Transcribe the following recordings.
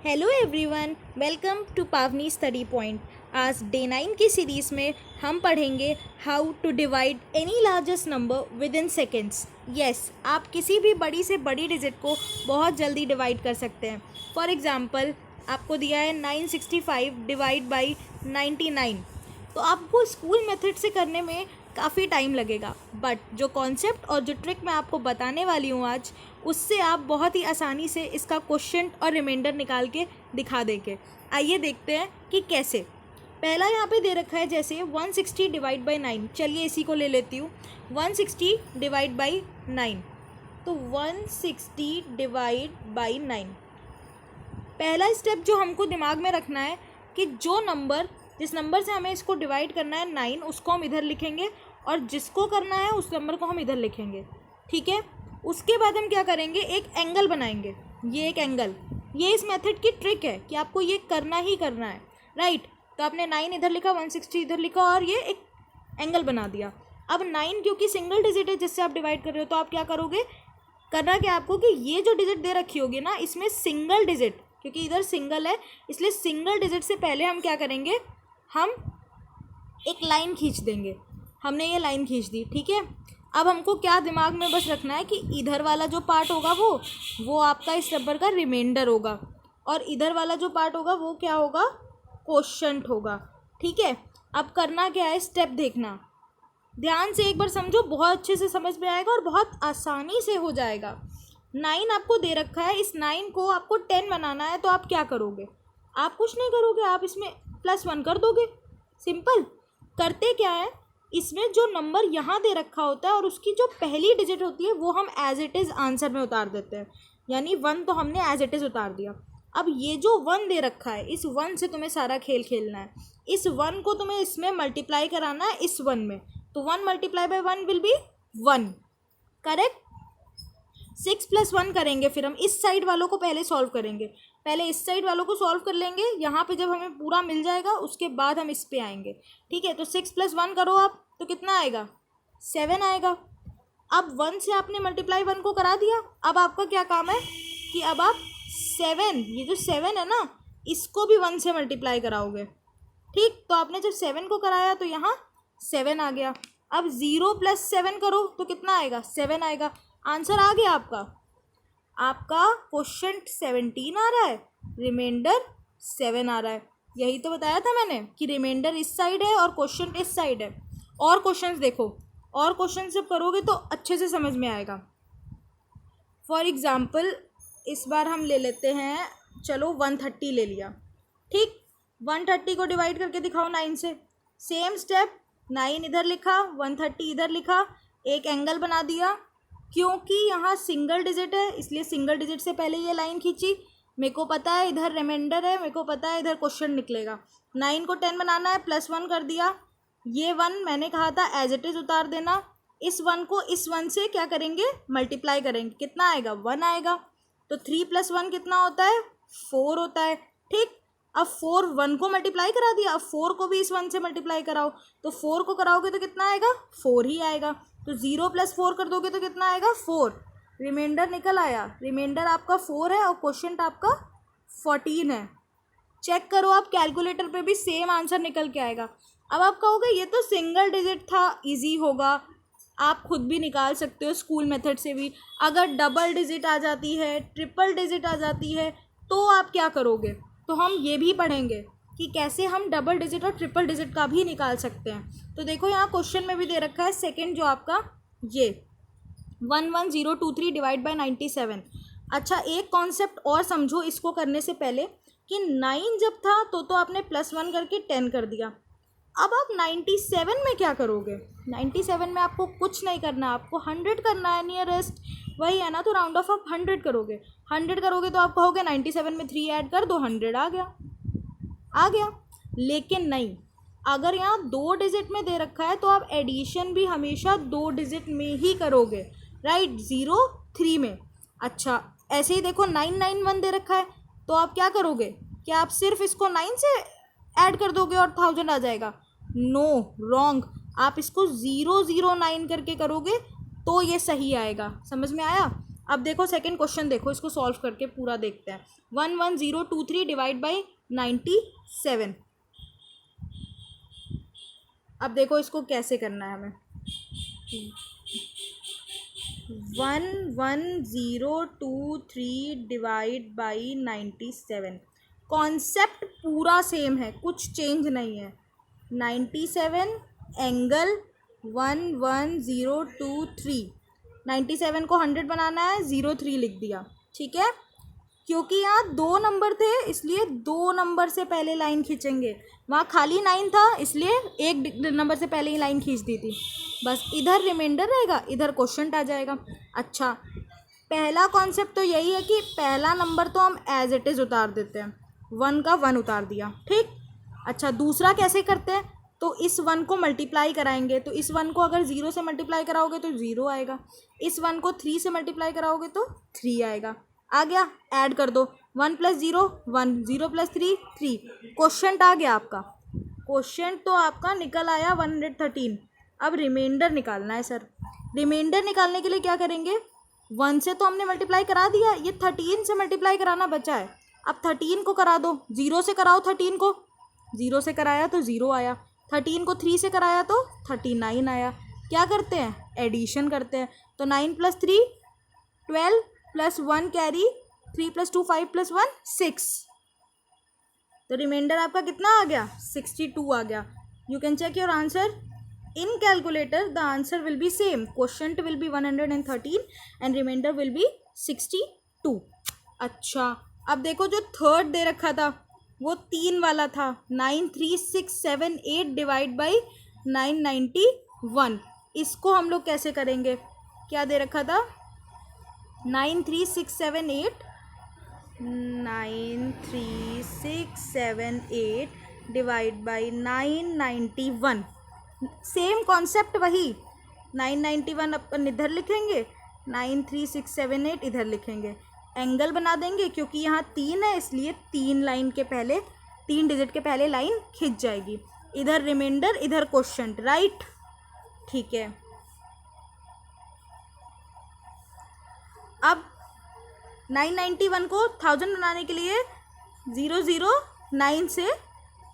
Hello everyone, welcome to Pavani study point. आज day 9 की series में हम पढ़ेंगे how to divide any largest number within seconds. Yes, आप किसी भी बड़ी से बड़ी डिजिट को बहुत जल्दी डिवाइड कर सकते हैं। फॉर एग्जांपल, आपको दिया है 965 डिवाइड बाई 99। तो आपको स्कूल मेथड से करने में काफ़ी टाइम लगेगा, बट जो कॉन्सेप्ट और जो ट्रिक मैं आपको बताने वाली हूँ आज, उससे आप बहुत ही आसानी से इसका क्वोशंट और रिमाइंडर निकाल के दिखा देंगे। आइए देखते हैं कि कैसे। पहला यहाँ पे दे रखा है जैसे 160 डिवाइड बाई 9। चलिए इसी को ले लेती हूँ, 160 डिवाइड बाई 9। तो 160 डिवाइड बाई 9। पहला स्टेप जो हमको दिमाग में रखना है कि जिस नंबर से हमें इसको डिवाइड करना है 9, उसको हम इधर लिखेंगे और जिसको करना है उस नंबर को हम इधर लिखेंगे। ठीक है, उसके बाद हम क्या करेंगे, एक एंगल बनाएंगे। ये एक एंगल, ये इस मेथड की ट्रिक है कि आपको ये करना ही करना है, राइट। तो आपने 9 इधर लिखा, 160 इधर लिखा और ये एक एंगल बना दिया। अब 9 क्योंकि सिंगल डिजिट है जिससे आप डिवाइड कर रहे हो, तो आप क्या करोगे, करना क्या आपको कि ये जो डिजिट दे रखी होगी ना, इसमें सिंगल डिजिट, क्योंकि इधर सिंगल है इसलिए सिंगल डिजिट से पहले हम क्या करेंगे, हम एक लाइन खींच देंगे। हमने ये लाइन खींच दी, ठीक है। अब हमको क्या दिमाग में बस रखना है कि इधर वाला जो पार्ट होगा वो आपका इस नंबर का रिमाइंडर होगा और इधर वाला जो पार्ट होगा वो क्या होगा, क्वोशंट होगा। ठीक है, अब करना क्या है, स्टेप देखना ध्यान से, एक बार समझो, बहुत अच्छे से समझ में आएगा और बहुत आसानी से हो जाएगा। 9 आपको दे रखा है, इस 9 को आपको 10 बनाना है, तो आप क्या करोगे, आप कुछ नहीं करोगे, आप इसमें +1 कर दोगे। सिंपल। करते क्या है, इसमें जो नंबर यहाँ दे रखा होता है और उसकी जो पहली डिजिट होती है वो हम एज इट इज़ आंसर में उतार देते हैं। यानी 1 तो हमने एज इट इज़ उतार दिया। अब ये जो 1 दे रखा है, इस 1 से तुम्हें सारा खेल खेलना है। इस 1 को तुम्हें इसमें मल्टीप्लाई कराना है, इस 1 में। तो 1 multiply by 1 will be 1, correct. 6 + 1 करेंगे, फिर हम इस साइड वालों को पहले सॉल्व करेंगे। पहले इस साइड वालों को सॉल्व कर लेंगे, यहाँ पे जब हमें पूरा मिल जाएगा उसके बाद हम इस पे आएंगे। ठीक है, तो 6 + 1 करो आप, तो कितना आएगा, 7 आएगा। अब 1 से आपने मल्टीप्लाई 1 को करा दिया। अब आपका क्या काम है कि अब आप 7, ये जो 7 है ना, इसको भी 1 से मल्टीप्लाई कराओगे। ठीक, तो आपने जब 7 को कराया तो यहाँ 7 आ गया। अब 0 + 7 करो तो कितना आएगा, 7 आएगा। आंसर आ गया आपका क्वोशंट 17 आ रहा है, रिमाइंडर 7 आ रहा है। यही तो बताया था मैंने कि रिमाइंडर इस साइड है और क्वोशंट इस साइड है। और क्वेश्चंस देखो, और क्वेश्चन जब करोगे तो अच्छे से समझ में आएगा। फॉर एग्जाम्पल, इस बार हम ले लेते हैं, चलो 130 ले लिया। ठीक, 130 को डिवाइड करके दिखाओ 9 से। सेम स्टेप, 9 इधर लिखा, 130 इधर लिखा, एक एंगल बना दिया। क्योंकि यहाँ सिंगल डिजिट है इसलिए सिंगल डिजिट से पहले ये लाइन खींची। मेरे को पता है इधर रिमाइंडर है, मेरे को पता है इधर क्वेश्चन निकलेगा। 9 को 10 बनाना है, +1 कर दिया। ये 1 मैंने कहा था एज इट इज़ उतार देना। इस 1 को इस 1 से क्या करेंगे, मल्टीप्लाई करेंगे। कितना आएगा, 1 आएगा। तो 3 + 1 कितना होता है, 4 होता है। ठीक, अब 4 1 को मल्टीप्लाई करा दिया, अब 4 को भी इस 1 से मल्टीप्लाई कराओ। तो 4 को कराओगे तो कितना आएगा, 4 ही आएगा। तो 0 + 4 कर दोगे तो कितना आएगा, 4। रिमाइंडर निकल आया, रिमाइंडर आपका 4 है और क्वोशंट आपका 14 है। चेक करो आप, कैलकुलेटर पे भी सेम आंसर निकल के आएगा। अब आप कहोगे ये तो सिंगल डिजिट था, इजी होगा, आप खुद भी निकाल सकते हो स्कूल मेथड से भी। अगर डबल डिजिट आ जाती है, ट्रिपल डिजिट आ जाती है, तो आप क्या करोगे। तो हम ये भी पढ़ेंगे कि कैसे हम डबल डिजिट और ट्रिपल डिजिट का भी निकाल सकते हैं। तो देखो यहाँ क्वेश्चन में भी दे रखा है सेकंड जो आपका ये 11023 डिवाइड बाई 97। अच्छा, एक कॉन्सेप्ट और समझो इसको करने से पहले कि 9 जब था तो आपने +1 करके 10 कर दिया। अब आप 97 में क्या करोगे, 97 में आपको कुछ नहीं करना, आपको 100 करना है, नियरेस्ट वही है ना, तो राउंड ऑफ आप 100 करोगे। 100 करोगे तो आप कहोगे 97 में 3 ऐड कर दो, 100 आ गया। लेकिन नहीं, अगर यहाँ 2 डिजिट में दे रखा है तो आप एडिशन भी हमेशा 2 डिजिट में ही करोगे, राइट, 0 3 में। अच्छा, ऐसे ही देखो 991 दे रखा है, तो आप क्या करोगे, क्या आप सिर्फ इसको 9 से ऐड कर दोगे और 1000 आ जाएगा, नो, रॉन्ग। आप इसको 009 करके करोगे तो ये सही आएगा। समझ में आया। अब देखो सेकंड क्वेश्चन, देखो इसको सॉल्व करके पूरा देखते हैं। 11023 डिवाइड बाई 97। अब देखो इसको कैसे करना है हमें। 11023 डिवाइड बाई 97। कॉन्सेप्ट पूरा सेम है, कुछ चेंज नहीं है। 97 एंगल 11023। 97 को 100 बनाना है, 03 लिख दिया, ठीक है। क्योंकि यहाँ 2 नंबर थे इसलिए 2 नंबर से पहले लाइन खींचेंगे। वहाँ खाली 9 था इसलिए 1 नंबर से पहले ही लाइन खींच दी थी। बस इधर रिमाइंडर रहेगा, इधर क्वोशंट आ जाएगा। अच्छा, पहला कॉन्सेप्ट तो यही है कि पहला नंबर तो हम एज इट इज़ उतार देते हैं, 1 का 1 उतार दिया, ठीक। अच्छा, दूसरा कैसे करते हैं, तो इस 1 को मल्टीप्लाई कराएंगे, तो इस 1 को अगर 0 से मल्टीप्लाई कराओगे तो 0 आएगा, इस 1 को 3 से मल्टीप्लाई कराओगे तो 3 आएगा। आ गया, ऐड कर दो, 1 + 0 1, 0 + 3 3। क्वोशंट आ गया आपका, क्वोशंट तो आपका निकल आया 113। अब रिमाइंडर निकालना है सर। रिमाइंडर निकालने के लिए क्या करेंगे, 1 से तो हमने मल्टीप्लाई करा दिया, ये 13 से मल्टीप्लाई कराना बचा है। अब 13 को करा दो, 0 से कराओ 13 को, 0 से कराया तो 0 आया, 13 को 3 से कराया तो 39 आया। क्या करते हैं, एडिशन करते हैं, तो 9 + 3 12 + 1 कैरी, 3 + 2 5 + 1 6। तो रिमाइंडर आपका कितना आ गया, 62 आ गया। You can check your answer in calculator, the answer will be same, quotient will be 113 and reminder will be 62। अच्छा, अब देखो जो थर्ड दे रखा था वो 3 वाला था, 93678 डिवाइड बाई 991। इसको हम लोग कैसे करेंगे, क्या दे रखा था, 93678 डिवाइड बाई 991। सेम कॉन्सेप्ट वही, 991 अपन इधर लिखेंगे, 93678 इधर लिखेंगे, एंगल बना देंगे, क्योंकि यहाँ 3 है इसलिए 3 लाइन के पहले, 3 डिजिट के पहले लाइन खिंच जाएगी। इधर रिमाइंडर, इधर क्वोशंट, राइट, ठीक है। अब 991 को 1000 बनाने के लिए 009 से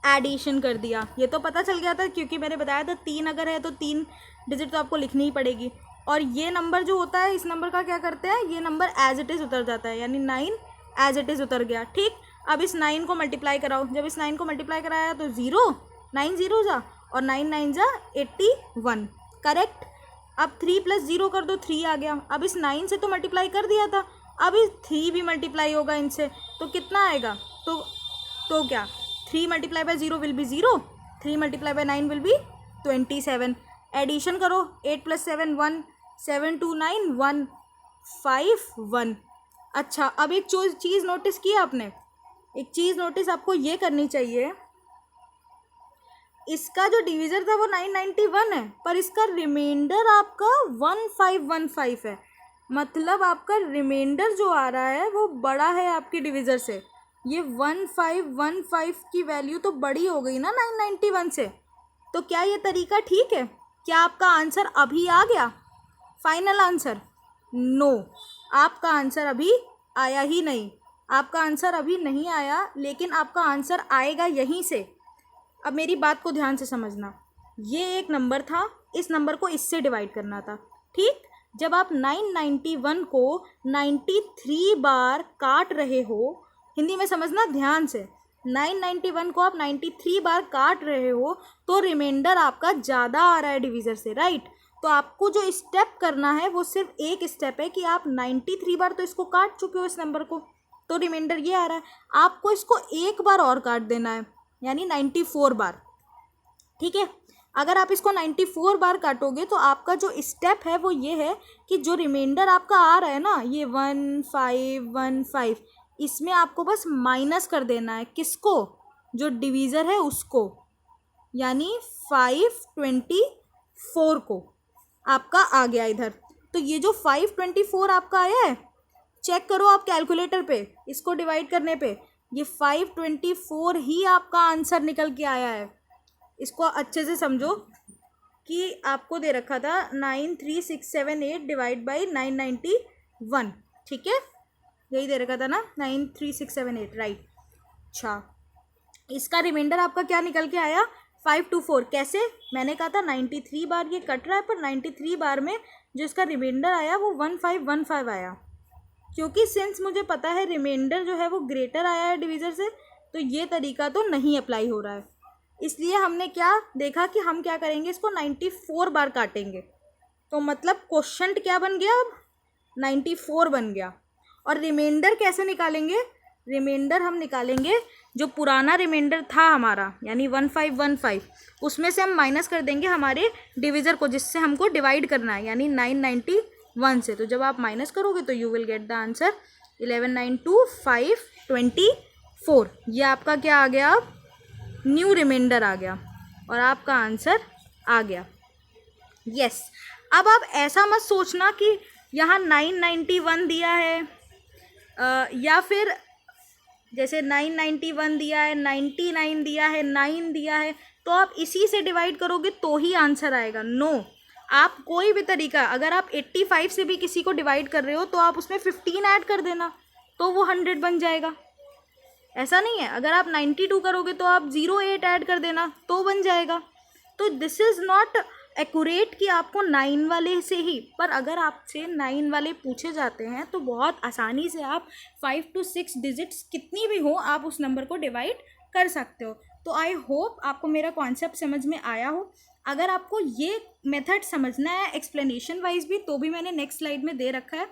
एडिशन कर दिया। ये तो पता चल गया था क्योंकि मैंने बताया था 3 अगर है तो 3 डिजिट तो आपको लिखनी ही पड़ेगी। और ये नंबर जो होता है, इस नंबर का क्या करते हैं, ये नंबर एज इट इज़ उतर जाता है, यानी 9 एज इट इज़ उतर गया, ठीक। अब इस 9 को मल्टीप्लाई कराओ, जब इस 9 को मल्टीप्लाई कराया तो 0 9 0 जा और 9 9 जा 81, करेक्ट। अब 3 + 0 कर दो, 3 आ गया। अब इस 9 से तो मल्टीप्लाई कर दिया था, अब इस 3 भी मल्टीप्लाई होगा इनसे, तो कितना आएगा, तो क्या, 3 × 0 will be 0, 3 × 9 will be 27। Addition करो, 8 + 7 1, 7 2 9 1 5 1। अच्छा, अब एक चीज़ नोटिस की आपने, एक चीज़ नोटिस आपको ये करनी चाहिए, इसका जो डिवीज़र था वो 991 है, पर इसका रिमाइंडर आपका 1515 है। मतलब आपका रिमाइंडर जो आ रहा है वो बड़ा है आपके डिवीज़र से। ये 1515 की वैल्यू तो बड़ी हो गई ना 991 से। तो क्या ये तरीका ठीक है? क्या आपका आंसर अभी आ गया फाइनल आंसर? नो, आपका आंसर अभी आया ही नहीं। आपका आंसर अभी नहीं आया, लेकिन आपका आंसर आएगा यहीं से। अब मेरी बात को ध्यान से समझना, ये एक नंबर था, इस नंबर को इससे डिवाइड करना था, ठीक। जब आप 991 को 93 बार काट रहे हो, हिंदी में समझना ध्यान से, 991 को आप 93 बार काट रहे हो तो रिमाइंडर आपका ज़्यादा आ रहा है डिवीज़र से, राइट। तो आपको जो स्टेप करना है वो सिर्फ एक स्टेप है कि आप 93 बार तो इसको काट चुके हो इस नंबर को, तो रिमाइंडर ये आ रहा है। आपको इसको एक बार और काट देना है, यानी 94 बार, ठीक है। अगर आप इसको 94 बार काटोगे तो आपका जो स्टेप है वो ये है कि जो रिमाइंडर आपका आ रहा है ना, ये 1515, इसमें आपको बस माइनस कर देना है, किसको? जो डिवीज़र है उसको, यानी 524 को आपका आ गया इधर। तो ये जो 524 आपका आया है, चेक करो आप कैलकुलेटर पे, इसको डिवाइड करने पे ये 524 ही आपका आंसर निकल के आया है। इसको अच्छे से समझो कि आपको दे रखा था 93678 डिवाइड बाई 991, ठीक है, यही दे रखा था ना 93678, राइट। अच्छा, इसका रिमाइंडर आपका क्या निकल के आया 524। कैसे, मैंने कहा था 93 बार ये कट रहा है, पर 93 बार में जो इसका रिमाइंडर आया वो 1515 आया, क्योंकि सिंस मुझे पता है रिमाइंडर जो है वो ग्रेटर आया है डिवीज़र से, तो ये तरीका तो नहीं अप्लाई हो रहा है। इसलिए हमने क्या देखा कि हम क्या करेंगे, इसको 94 बार काटेंगे। तो मतलब क्वोशंट क्या बन गया, अब 94 बन गया। और रिमाइंडर कैसे निकालेंगे, रिमाइंडर हम निकालेंगे जो पुराना रिमाइंडर था हमारा यानी 1515, उसमें से हम माइनस कर देंगे हमारे डिवीज़र को जिससे हमको डिवाइड करना है, यानी 991 से। तो जब आप माइनस करोगे तो you will get the answer 1192,524। ये आपका क्या आ गया, अब न्यू रिमाइंडर आ गया और आपका आंसर आ गया। यस, अब आप ऐसा मत सोचना कि यहाँ 991 दिया है या फिर जैसे 991 दिया है, 99 दिया है, 9 दिया है, तो आप इसी से डिवाइड करोगे तो ही आंसर आएगा। नो, आप कोई भी तरीका, अगर आप 85 से भी किसी को डिवाइड कर रहे हो तो आप उसमें 15 ऐड कर देना तो वो 100 बन जाएगा। ऐसा नहीं है, अगर आप 92 करोगे तो आप 08 ऐड कर देना तो बन जाएगा। तो दिस इज़ नॉट एक्यूरेट कि आपको 9 वाले से ही, पर अगर आपसे 9 वाले पूछे जाते हैं तो बहुत आसानी से आप 5 to 6 डिजिट्स कितनी भी हो आप उस नंबर को डिवाइड कर सकते हो। तो आई होप आपको मेरा कॉन्सेप्ट समझ में आया हो। अगर आपको ये मेथड समझना है एक्सप्लेनेशन वाइज भी, तो भी मैंने नेक्स्ट स्लाइड में दे रखा है।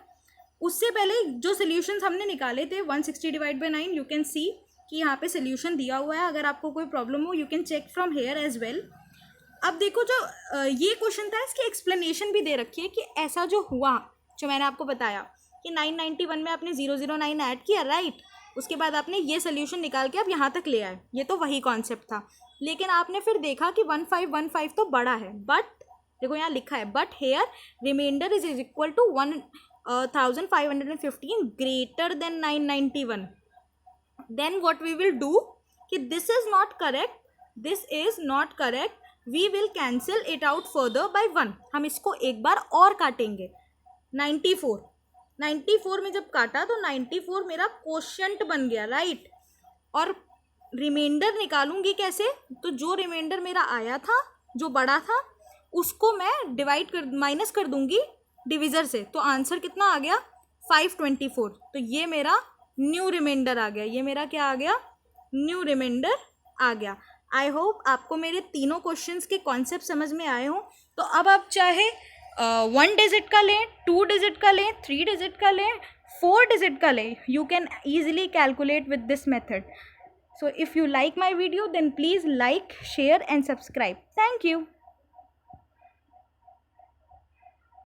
उससे पहले जो सोल्यूशंस हमने निकाले थे 160 divide by 9, you can see कि यहाँ पे सोल्यूशन दिया हुआ है। अगर आपको कोई प्रॉब्लम हो you can check from here as well. अब देखो, जो ये क्वेश्चन था इसकी एक्सप्लेनेशन भी दे रखी है कि ऐसा जो हुआ, जो मैंने आपको बताया कि 991 में आपने 009 ऐड किया, राइट। उसके बाद आपने ये सोल्यूशन निकाल के अब यहाँ तक ले आए, ये तो वही कॉन्सेप्ट था। लेकिन आपने फिर देखा कि 1515 तो बड़ा है, बट देखो यहाँ लिखा है but here reminder is equal to 1515 greater than 991। Then what we will do कि this is not correct, this is not correct, we will cancel it out further by 1। हम इसको एक बार और काटेंगे 94 में जब काटा तो 94 मेरा क्वोशंट बन गया, राइट। और रिमाइंडर निकालूंगी कैसे, तो जो रिमाइंडर मेरा आया था जो बड़ा था उसको मैं माइनस कर दूंगी डिवीज़र से, तो आंसर कितना आ गया 524। तो ये मेरा न्यू रिमाइंडर आ गया, ये मेरा क्या आ गया, न्यू रिमाइंडर आ गया। आई होप आपको मेरे तीनों क्वेश्चंस के कॉन्सेप्ट समझ में आए हों। तो अब आप चाहे 1 डिजिट का लें, 2 डिजिट का लें, 3 डिजिट का लें, 4 डिजिट का लें, you can easily calculate with this method. So if you like my video, then please like, share and subscribe. Thank you.